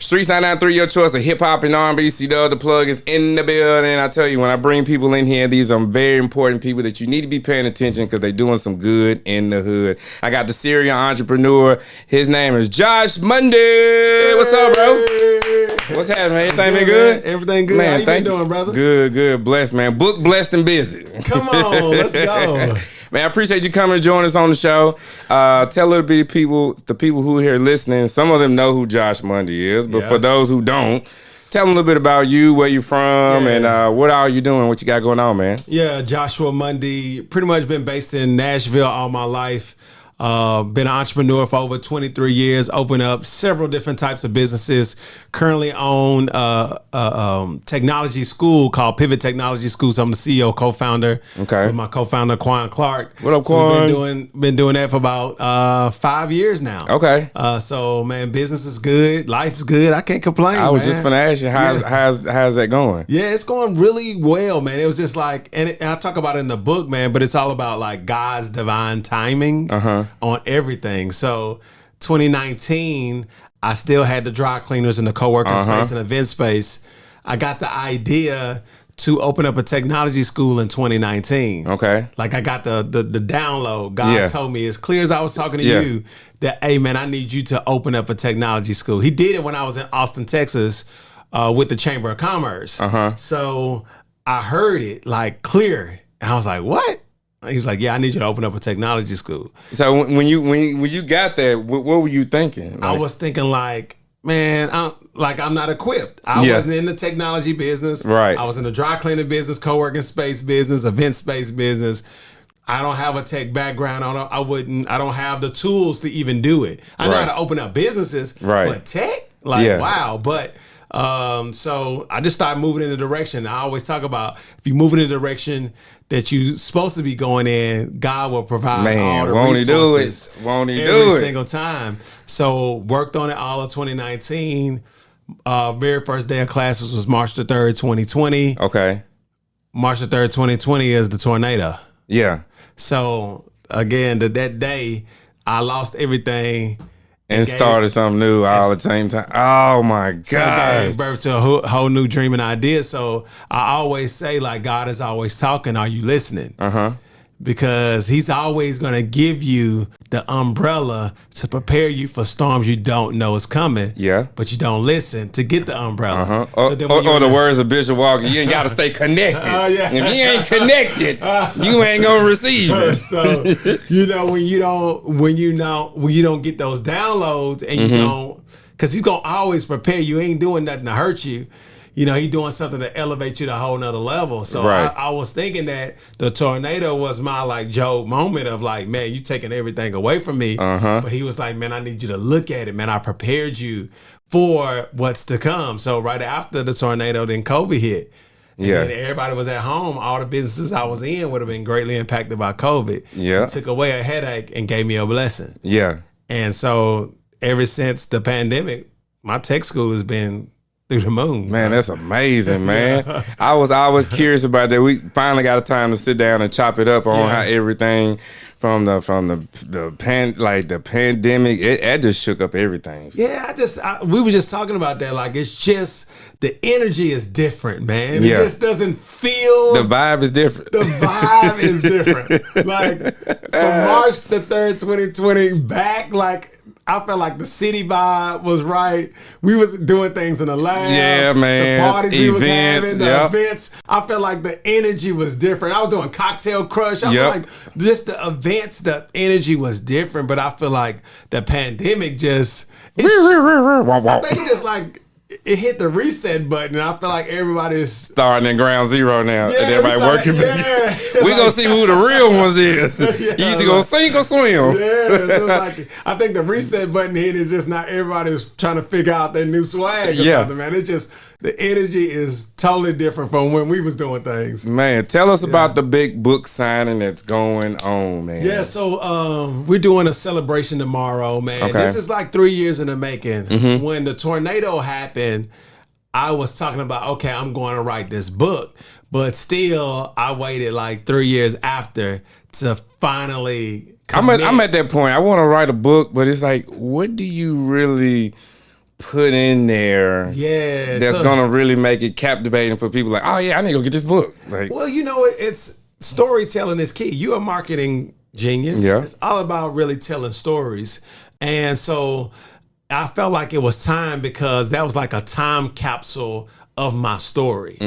Streets 993, your choice of hip hop and R&B. C-Dub, the plug is in the building. I tell you, when I bring people in here, these are very important people that you need to be paying attention because they're doing some good in the hood. I got the serial entrepreneur. His name is Josh Mundy. Hey. What's up, bro? What's happening, man? Everything been good? Man. Everything good. Man, how you been doing, brother? Good. Blessed, man. Book blessed and busy. Come on, let's go. Man, I appreciate you coming and joining us on the show. Tell a little bit of people, the people who are here listening, some of them know who Josh Mundy is, but for those who don't, tell them a little bit about you, where you're from, and what all you doing, what you got going on, man. Yeah, Joshua Mundy, pretty much been based in Nashville all my life. Been an entrepreneur for over 23 years, opened up several different types of businesses. Currently own technology school called Pivot Technology School. So I'm the CEO, co-founder with my co-founder, Quan Clark. What up, Quan? So been doing that for about 5 years now. Okay. So man, business is good. Life's good. I can't complain. I was just going to ask you, how's that going? Yeah, it's going really well, man. It was just like, and I talk about it in the book, man, but it's all about like God's divine timing. On everything. So 2019, I still had the dry cleaners and the co-working space and event space. I got the idea to open up a technology school in 2019. Okay. Like I got the download. God told me as clear as I was talking to you that, hey man, I need you to open up a technology school. He did it when I was in Austin, Texas with the Chamber of Commerce. So I heard it like clear. And I was like, what? He was like, yeah, I need you to open up a technology school. So when you got there, what were you thinking? Like, I was thinking like, man, I'm not equipped. I wasn't in the technology business. Right. I was in the dry cleaning business, co-working space business, event space business. I don't have a tech background. I don't have the tools to even do it. I know how to open up businesses, but tech? Wow. But so I just started moving in the direction. I always talk about if you move in the direction that you're supposed to be going in, God will provide all the resources. Won't he do it? Every single time. So worked on it all of 2019. Very first day of classes was March the 3rd, 2020. Okay. March the 3rd, 2020 is the tornado. Yeah. So again, that day, I lost everything. And started something new all at the same time. Oh my God! So gave birth to a whole new dream and idea. So I always say, like, God is always talking. Are you listening? Because He's always going to give you the umbrella to prepare you for storms you don't know is coming. Yeah. But you don't listen to get the umbrella. So or the words of Bishop Walker, you ain't got to stay connected. If you ain't connected, you ain't gonna receive it. So when you don't get those downloads and you don't, because He's gonna always prepare you. He ain't doing nothing to hurt you. You know, He's doing something to elevate you to a whole nother level. So I was thinking that the tornado was my like Job moment of like, man, you taking everything away from me. But He was like, man, I need you to look at it, man. I prepared you for what's to come. So right after the tornado, then COVID hit. And then everybody was at home. All the businesses I was in would have been greatly impacted by COVID. Yeah. It took away a headache and gave me a blessing. Yeah. And so ever since the pandemic, my tech school has been through the moon. Man, that's amazing, man. I was always curious about that. We finally got a time to sit down and chop it up on how everything from the pandemic, it just shook up everything. Yeah, we were just talking about that. Like, it's just the energy is different, man. It just doesn't feel. The vibe is different. The vibe is different. Like from March the 3rd, 2020 back, like I felt like the city vibe was right. We was doing things in the lab. Yeah, man. The parties we was having, the events. I felt like the energy was different. I was doing Cocktail Crush. I feel like just the events, the energy was different. But I feel like the pandemic just, I think it just like, it hit the reset button, and I feel like everybody's starting at ground zero now, and everybody working. We gonna see who the real ones is. You either gonna sink or swim. So like, I think the reset button hit is just not everybody's trying to figure out their new swag or something, man. It's just the energy is totally different from when we was doing things. Man, tell us about the big book signing that's going on, man. Yeah, so we're doing a celebration tomorrow, man. Okay. This is like 3 years in the making. When the tornado happened, I was talking about, okay, I'm going to write this book. But still, I waited like 3 years after to finally commit. I'm at that point. I want to write a book, but it's like, what do you really put in there Yeah. that's gonna really make it captivating for people like, oh yeah, I need to go get this book. Like, well, it's storytelling is key. You're a marketing genius. Yeah. It's all about really telling stories. And so I felt like it was time because that was like a time capsule of my story.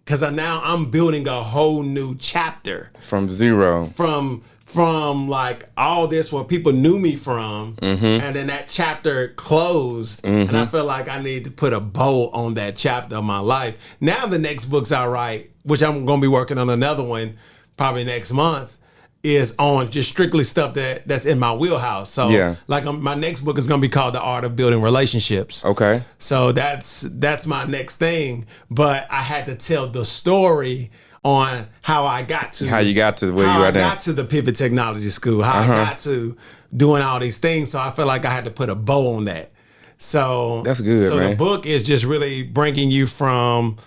Because now I'm building a whole new chapter from zero. From like all this where people knew me from, and then that chapter closed, and I feel like I need to put a bow on that chapter of my life. Now the next books I write, which I'm going to be working on another one probably next month, is on just strictly stuff that's in my wheelhouse. So like my next book is going to be called The Art of Building Relationships. Okay. So that's my next thing, but I had to tell the story on how I got to where you are now. How I got to the Pivot Technology School, how I got to doing all these things. So I felt like I had to put a bow on that. So that's good. So man. The book is just really bringing you from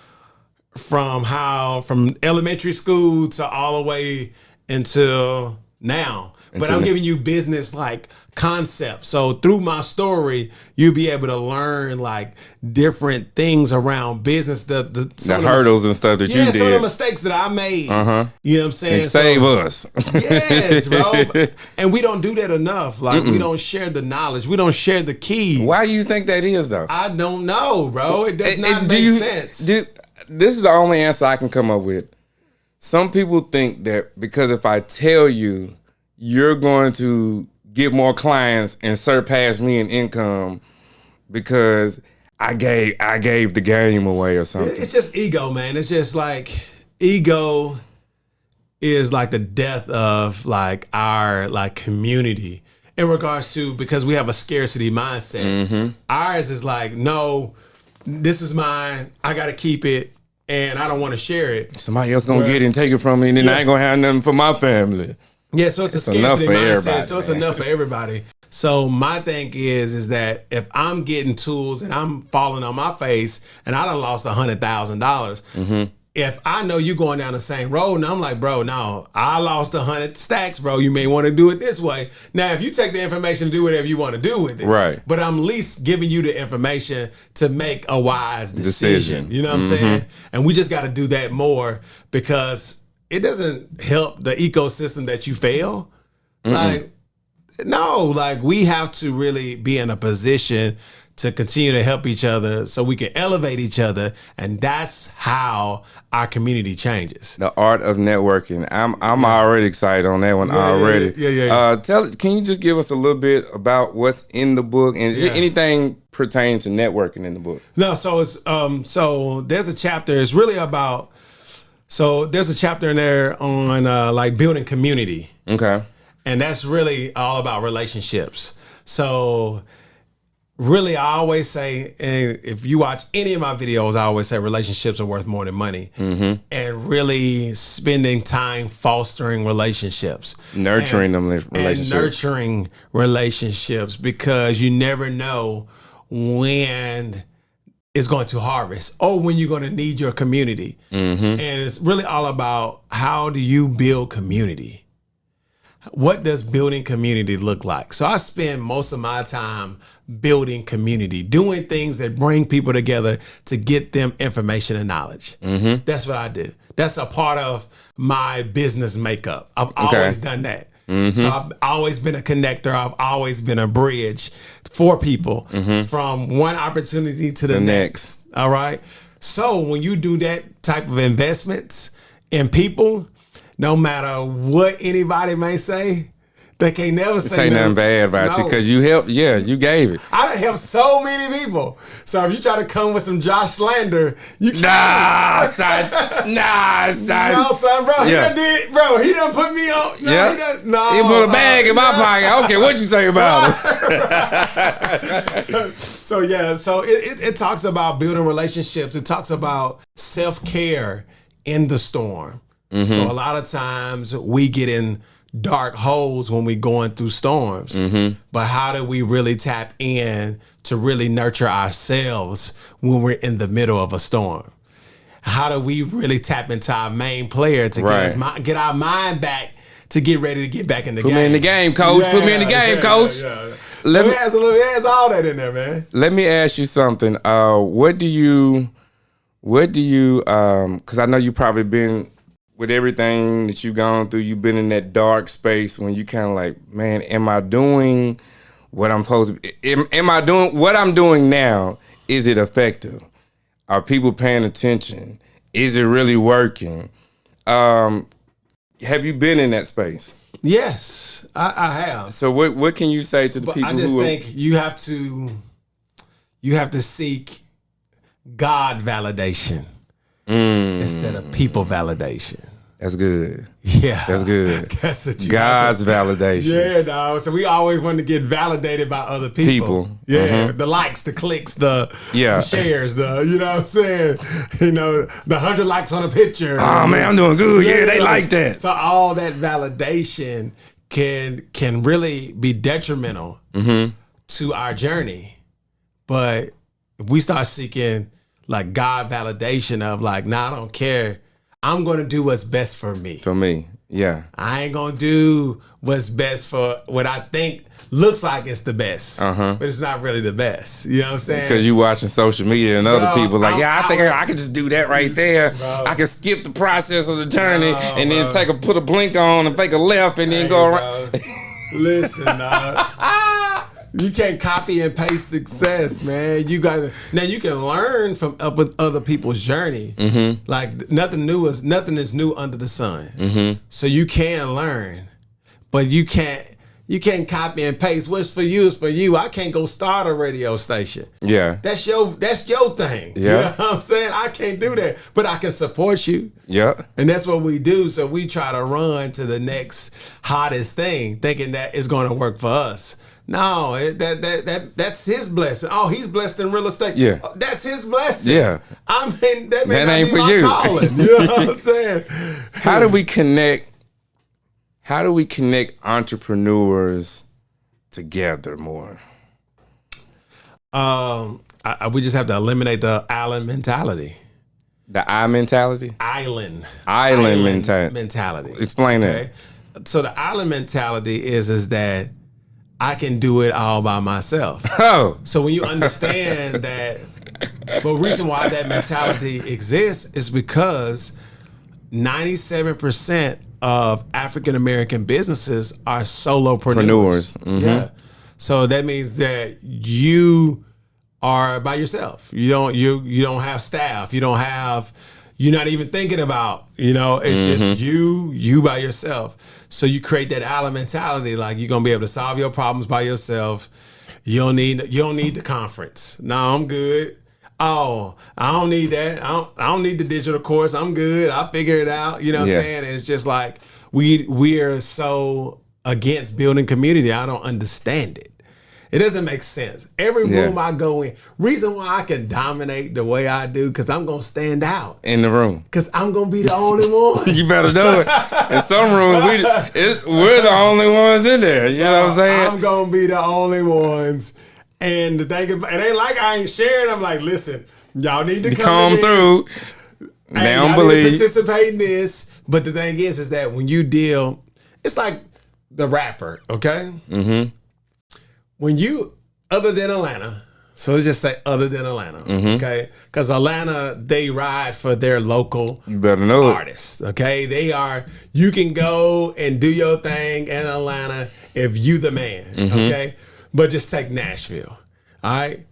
elementary school to all the way until now. But I'm giving you business like concepts. So through my story, you'll be able to learn like different things around business, the hurdles and stuff that you did. Some of the mistakes that I made. You know what I'm saying? And save us. Yes, bro. And we don't do that enough. Like we don't share the knowledge. We don't share the keys. Why do you think that is though? I don't know, bro. It does not make sense. This is the only answer I can come up with. Some people think that because if I tell you, you're going to get more clients and surpass me in income because I gave the game away or something. It's just ego, man. It's just like ego is like the death of like our like community in regards to, because we have a scarcity mindset. Ours is like, no, this is mine. I got to keep it. And I don't want to share it. Somebody else gonna get it and take it from me, and then I ain't gonna have nothing for my family. Yeah, so it's a scarcity mindset. So it's enough for everybody. So my thing is that if I'm getting tools and I'm falling on my face and I done lost $100,000, if I know you going down the same road, and I'm like, bro, no, I lost 100 stacks, bro. You may want to do it this way. Now, if you take the information, do whatever you want to do with it. Right. But I'm at least giving you the information to make a wise decision. You know what I'm saying? And we just got to do that more because it doesn't help the ecosystem that you fail. Like, no, like we have to really be in a position to continue to help each other so we can elevate each other. And that's how our community changes. The art of networking. I'm already excited on that one already. Can you just give us a little bit about what's in the book and is there anything pertaining to networking in the book? No, so it's so there's a chapter, it's really about, so there's a chapter in there on like building community. Okay. And that's really all about relationships. So really, I always say, and if you watch any of my videos, I always say relationships are worth more than money. And really spending time fostering relationships. Nurturing them relationships. And nurturing relationships because you never know when it's going to harvest or when you're going to need your community. And it's really all about how do you build community? What does building community look like? So I spend most of my time building community, doing things that bring people together to get them information and knowledge. That's what I do. That's a part of my business makeup. I've always done that. So I've always been a connector. I've always been a bridge for people from one opportunity to the next. All right. So when you do that type of investments in people, no matter what anybody may say, they can't never say nothing bad about you because you helped. Yeah, you gave it. I done helped so many people. So if you try to come with some Josh slander, you can't. Nah, son. No, son, bro. He done did, bro. He done put me on. No, he done. No, he put a bag in my pocket. I don't care what you say about it. So it talks about building relationships. It talks about self-care in the storm. So a lot of times we get in dark holes when we're going through storms. But how do we really tap in to really nurture ourselves when we're in the middle of a storm? How do we really tap into our main player to get our mind back to get ready to get back in the game? Put me in the game, coach. Put me in the game, coach. It has all that in there, man. Let me ask you something. What do you, because I know you probably been with everything that you've gone through, you've been in that dark space when you kind of like, man, am I doing what I'm supposed to be? Am I doing what I'm doing now? Is it effective? Are people paying attention? Is it really working? Have you been in that space? Yes, I have. So what can you say to the people? I just think you have to seek God validation instead of people validation. That's good. Yeah, that's good. That's what you God's validation. Yeah, dog. So we always want to get validated by other people. Yeah, the likes, the clicks, the shares, you know what I'm saying? You know, the 100 likes on a picture. Oh man, I'm doing good. Yeah, they like that. So all that validation can really be detrimental to our journey. But if we start seeking like God validation of like, nah, I don't care. I'm going to do what's best for me. For me, yeah. I ain't going to do what's best for what I think looks like it's the best. But it's not really the best. You know what I'm saying? Because you watching social media and other people like, I think I could just do that right there. Bro. I can skip the process of the journey and then put a blink on and take a left and then go around. Listen, you can't copy and paste success, man. You can learn from other people's journey. Like nothing is new under the sun. So you can learn, but you can't copy and paste. What's for you is for you. I can't go start a radio station. Yeah, that's your thing. Yeah, you know what I'm saying? I can't do that, but I can support you. Yeah, and that's what we do. So we try to run to the next hottest thing, thinking that it's going to work for us. No, that's his blessing. Oh, he's blessed in real estate. Yeah, that's his blessing. Yeah, I mean that ain't for you. Calling, you know what I'm saying? How do we connect entrepreneurs together more? We just have to eliminate the island mentality. The I mentality? Island mentality. Explain that. So the island mentality is that I can do it all by myself. Oh. So when you understand that, the reason why that mentality exists is because 97% of African American businesses are solopreneurs. Yeah. So that means that you are by yourself. You don't have staff. You're not even thinking about, it's just you by yourself. So you create that island mentality, like you're gonna be able to solve your problems by yourself. You don't need the conference. No, I'm good. Oh, I don't need that. I don't need the digital course. I'm good. I'll figure it out. You know what I'm saying? And it's just like we are so against building community. I don't understand it. It doesn't make sense. Every room I go in, reason why I can dominate the way I do, because I'm going to stand out. In the room. Because I'm going to be the only one. You better do it. In some rooms, we're the only ones in there. You know what I'm saying? I'm going to be the only ones. And the thing is, it ain't like I ain't sharing. I'm like, listen, y'all need to come through. They don't believe. Participate in this. But the thing is that when you deal, it's like the rapper, okay? When you, other than Atlanta, so let's just say other than Atlanta, okay? Because Atlanta, they ride for their local artists, okay? You can go and do your thing in Atlanta if you the man, okay? But just take Nashville, all right?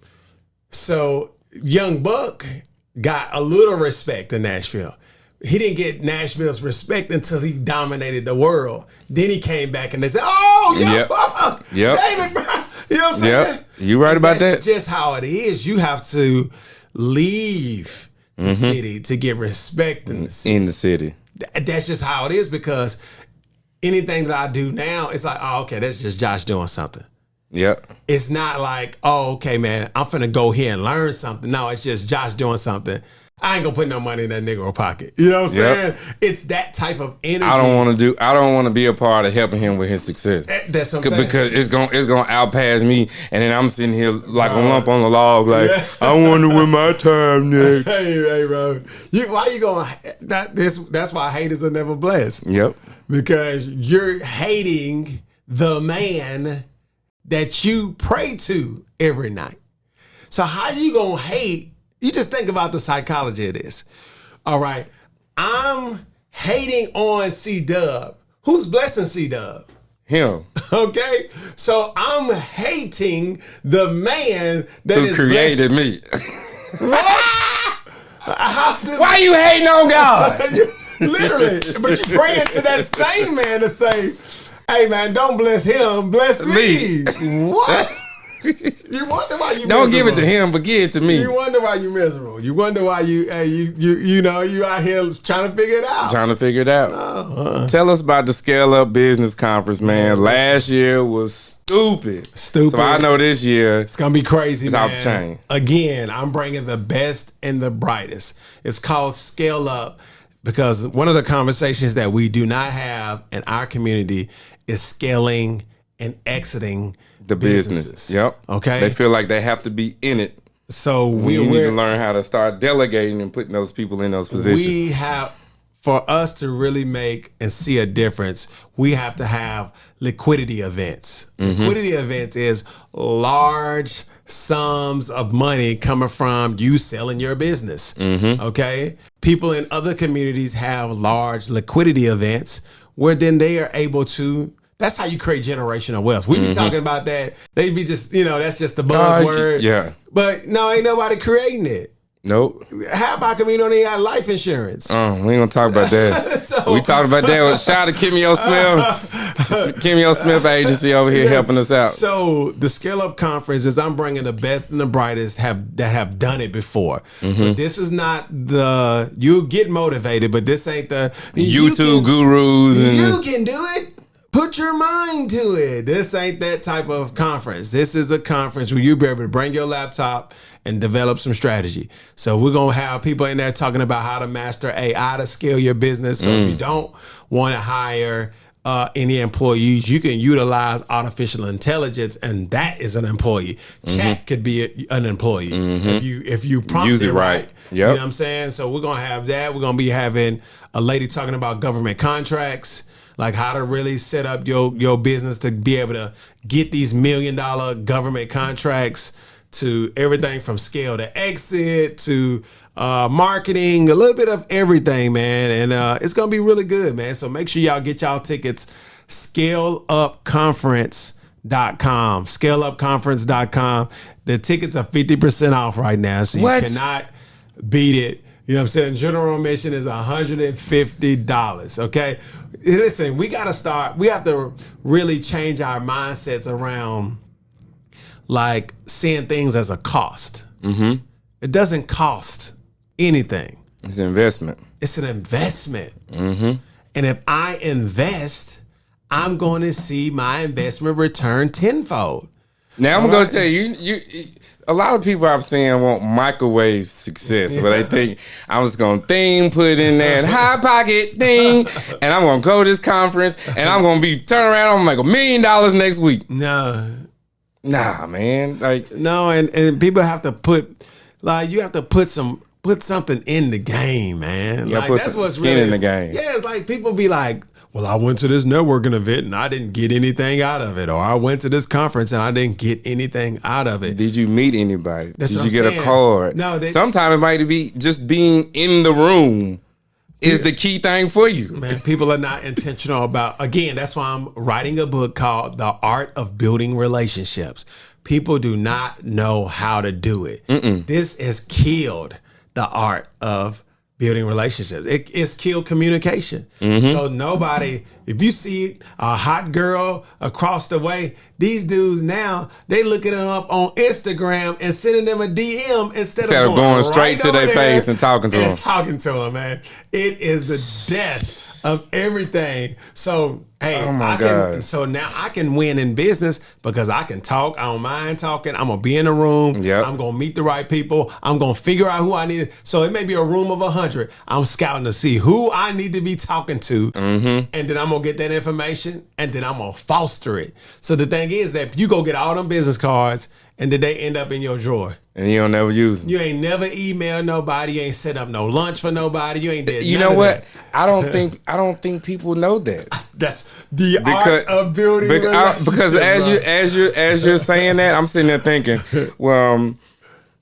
So Young Buck got a little respect in Nashville. He didn't get Nashville's respect until he dominated the world. Then he came back and they said, "Oh, Young Buck, David Brown." You know what I'm saying? You right about that. That's just how it is. You have to leave the city to get respect in the city. In the city. That's just how it is, because anything that I do now, it's like, oh, okay, that's just Josh doing something. Yep. It's not like, oh, okay, man, I'm finna go here and learn something. No, it's just Josh doing something. I ain't gonna put no money in that Negro pocket. You know what I'm saying? It's that type of energy. I don't want to be a part of helping him with his success. That's what I'm saying. Because it's gonna outpass me, and then I'm sitting here like a lump on the log, like I wonder when my time next. Hey, bro, why you going? That's why haters are never blessed. Yep. Because you're hating the man that you pray to every night. So how you gonna hate? You just think about the psychology of this. All right, I'm hating on C-Dub. Who's blessing C-Dub? Him. Okay, so I'm hating the man that Who is created me. What? Why you hating on God? Literally, but you praying to that same man to say, "Hey man, don't bless him, bless me." What? You wonder why you don't miserable. give it to him, but give it to me. You wonder why you miserable. You wonder why you out here trying to figure it out. Trying to figure it out. Tell us about the Scale Up Business Conference, man. Last year was stupid. So I know this year it's gonna be crazy. It's man. off the chain. Again, I'm bringing the best and the brightest. It's called Scale Up because one of the conversations that we do not have in our community is scaling and exiting the business. Yep. Okay. They feel like they have to be in it. So we need to learn how to start delegating and putting those people in those positions. We have, for us to really make and see a difference, we have to have liquidity events. Liquidity events is large sums of money coming from you selling your business. Okay. People in other communities have large liquidity events where then they are able to. That's how you create generational wealth. We be talking about that. They be just, that's just the buzzword. Yeah. But no, ain't nobody creating it. Nope. Half our community don't even have life insurance. We ain't gonna talk about that. We talked about that. Shout out to Kimio Smith. Kimio Smith Agency over here helping us out. So the Scale Up Conference is I'm bringing the best and the brightest that have done it before. So this is not you get motivated, but this ain't the YouTube gurus. You can do it. Put your mind to it. This ain't that type of conference. This is a conference where you be able to bring your laptop and develop some strategy. So we're going to have people in there talking about how to master AI to scale your business. So if you don't want to hire any employees, you can utilize artificial intelligence, and that is an employee. Chat could be an employee if you prompt use it right. Yep. You know what I'm saying? So we're going to have that. We're going to be having a lady talking about government contracts. Like how to really set up your business to be able to get these $1 million government contracts, to everything from scale to exit to marketing, a little bit of everything, man. And it's going to be really good, man. So make sure y'all get y'all tickets. ScaleUpConference.com. ScaleUpConference.com. The tickets are 50% off right now. So you cannot beat it. You know what I'm saying? General admission is $150. Okay. Listen, we got to start. We have to really change our mindsets around like seeing things as a cost. It doesn't cost anything. It's an investment. It's an investment. And if I invest, I'm going to see my investment return tenfold. Now I'm going to tell you, a lot of people I've seen want microwave success, but they think I'm just going to put it in there and high pocket and I'm going to go to this conference and I'm going to be turn around, I'm going to make $1 million next week. No. Nah, man. No, and people have to put, you have to put something in the game, man. You put that's what's skin in the game. Yeah, it's like people be like, well, I went to this networking event and I didn't get anything out of it. Or I went to this conference and I didn't get anything out of it. Did you meet anybody? Did you get a card? No. Sometimes it might be just being in the room is the key thing for you. Man, people are not intentional about, again, that's why I'm writing a book called The Art of Building Relationships. People do not know how to do it. This has killed the art of building relationships. It's killed communication. So nobody, if you see a hot girl across the way, these dudes now, they looking them up on Instagram and sending them a DM instead of going straight to their face and talking to them. Talking to them, man. It is the death of everything. So, hey, God. So now I can win in business because I can talk. I don't mind talking. I'm going to be in a room. Yep. I'm going to meet the right people. I'm going to figure out who I need. So it may be a room of 100. I'm scouting to see who I need to be talking to. And then I'm going to get that information and then I'm going to foster it. So the thing is that you go get all them business cards and then they end up in your drawer. And you don't never use them. You ain't never emailed nobody. You ain't set up no lunch for nobody. You ain't did. You know what? I don't think people know that. That's the art of building relationships. Because as you're saying that, I'm sitting there thinking, well,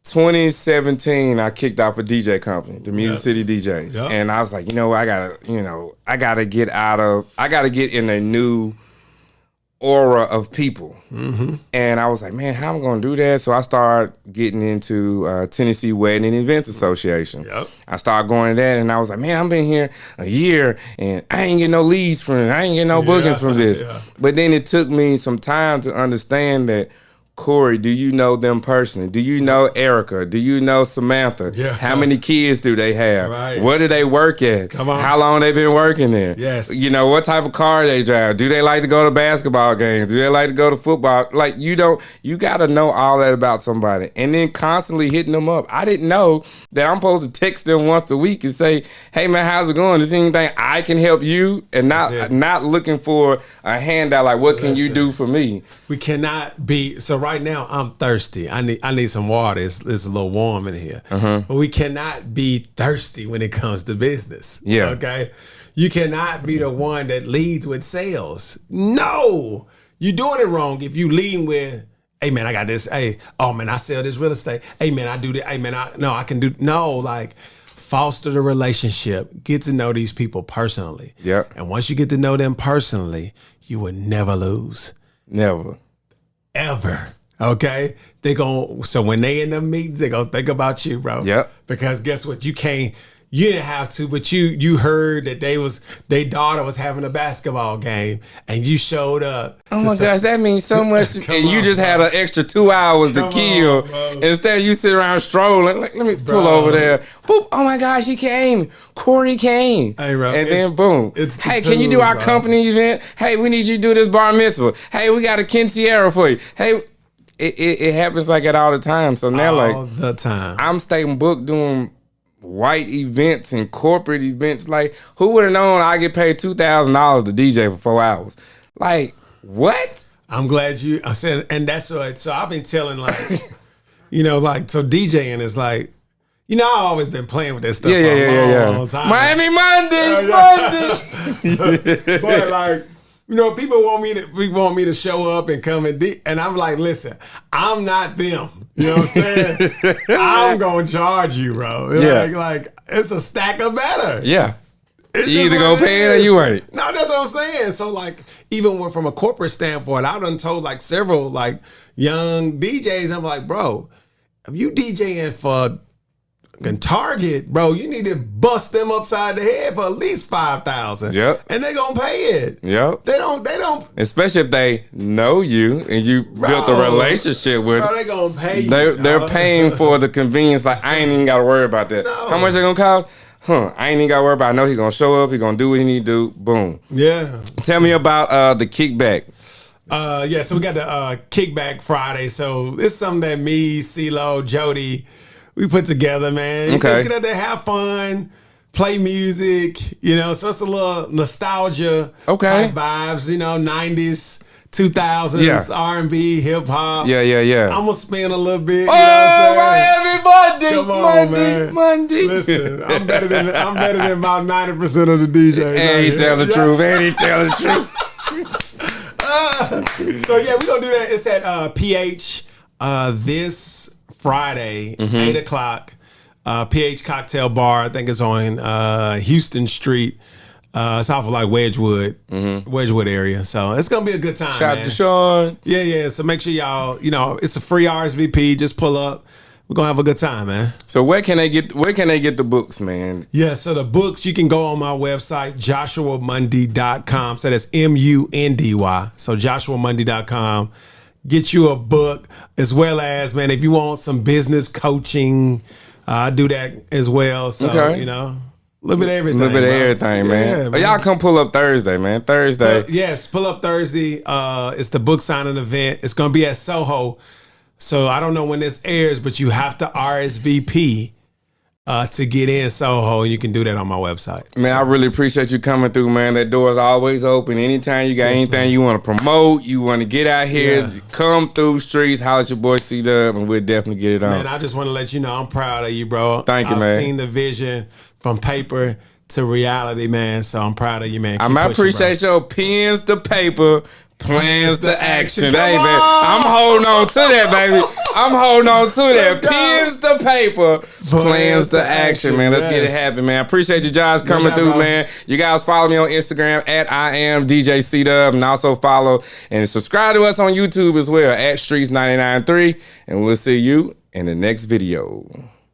2017, I kicked off a DJ company, the Music City DJs, and I was like, I gotta get in a new aura of people. And I was like, man, how am I gonna do that? So I started getting into Tennessee Wedding and Events Association. I started going to that, and I was like, man, I've been here a year and I ain't getting no leads from it. I ain't getting no bookings from this. But then it took me some time to understand that, Corey, do you know them personally? Do you know Erica? Do you know Samantha? How many kids do they have? Where do they work at? How long they been working there? What type of car they drive? Do they like to go to basketball games? Do they like to go to football? Like, you got to know all that about somebody. And then constantly hitting them up. I didn't know that I'm supposed to text them once a week and say, hey man, how's it going? Is there anything I can help you? And not looking for a handout like, what can you do for me? We cannot be, so right now I'm thirsty. I need some water. It's a little warm in here. But we cannot be thirsty when it comes to business. Okay? You cannot be the one that leads with sales. No! You're doing it wrong if you lead with, hey man, I got this. Hey, oh man, I sell this real estate. Hey man, I do this. Hey man, I can do. No, like, foster the relationship. Get to know these people personally. And once you get to know them personally, you will never lose. Never. Ever. Okay? So when they in the meetings, they gonna think about you, bro. Because guess what? You didn't have to, but you heard that their daughter was having a basketball game and you showed up. Oh my gosh, that means so much. And you just had an extra 2 hours to kill. Instead you sit around strolling. Like, let me pull over there. Boop. Oh my gosh, he came. Corey came. Hey, bro, and then boom. Hey, can you do our company event? Hey, we need you to do this bar mitzvah. Hey, we got a quinceañera for you. Hey, it happens like that all the time. So now all the time. I'm staying booked doing white events and corporate events. Like, who would have known I get paid $2,000 to DJ for 4 hours? Like, what? I'm glad I said, and that's what, so I've been telling, like, so DJing is like, I've always been playing with that stuff for a long time. Miami Monday. But like, people want me to show up and come and I'm like, listen, I'm not them. You know what I'm saying? I'm gonna charge you, bro. Like it's a stack of better. You either gonna pay it or you ain't. No, that's what I'm saying. So like, even from a corporate standpoint, I done told like several like young DJs, I'm like, bro, if you DJing for Target, bro, you need to bust them upside the head for at least $5,000. And they gonna pay it. They don't. Especially if they know you and you built a relationship with. Bro, they gonna pay you. They're paying for the convenience. Like, I ain't even gotta worry about that. No. How much they gonna cost? I ain't even gotta worry about it. I know he gonna show up. He gonna do what he need to do. Boom. Tell me about the kickback. So we got the kickback Friday. So it's something that me, CeeLo, Jody, we put together, man. You guys get out there, have fun, play music, so it's a little nostalgia type vibes, 90s, 2000s, R&B, hip hop. I'm gonna spin a little bit. Miami Monday. Come on, Monday. Listen, I'm better than about 90% of the DJs. And he tell the truth. And he tell the truth. So we're gonna do that. It's at PH this Friday, 8 o'clock, PH Cocktail Bar. I think it's on Houston Street. It's off of like Wedgwood area. So it's going to be a good time, Shout out to Sean. Yeah. So make sure y'all, it's a free RSVP. Just pull up. We're going to have a good time, man. So where can they get the books, man? Yeah, so the books, you can go on my website, joshuamundy.com. So that's MUNDY. So joshuamundy.com. Get you a book, as well as, man, if you want some business coaching, I do that as well. So, a little bit of everything. A little bit of everything, man. Y'all come pull up Thursday, man. Thursday. Yes, pull up Thursday. It's the book signing event. It's going to be at Soho. So I don't know when this airs, but you have to RSVP to get in Soho, and you can do that on my website. Man, I really appreciate you coming through, man. That door is always open. Anytime you got anything you want to promote, you want to get out here, come through streets, holler at your boy C-Dub, and we'll definitely get it on. Man, I just want to let you know I'm proud of you, bro. Thank you, man. I've seen the vision from paper to reality, man, so I'm proud of you, man. I appreciate your pens to paper, plans to action. Hey, man, I'm holding on to that, baby. I'm holding on to that. Pens to paper, plans to action, man. Let's get it happen, man. I appreciate you, Josh, coming through, man. You guys follow me on Instagram at I am DJ C-Dub, and also follow and subscribe to us on YouTube as well at Streets 99.3, and we'll see you in the next video.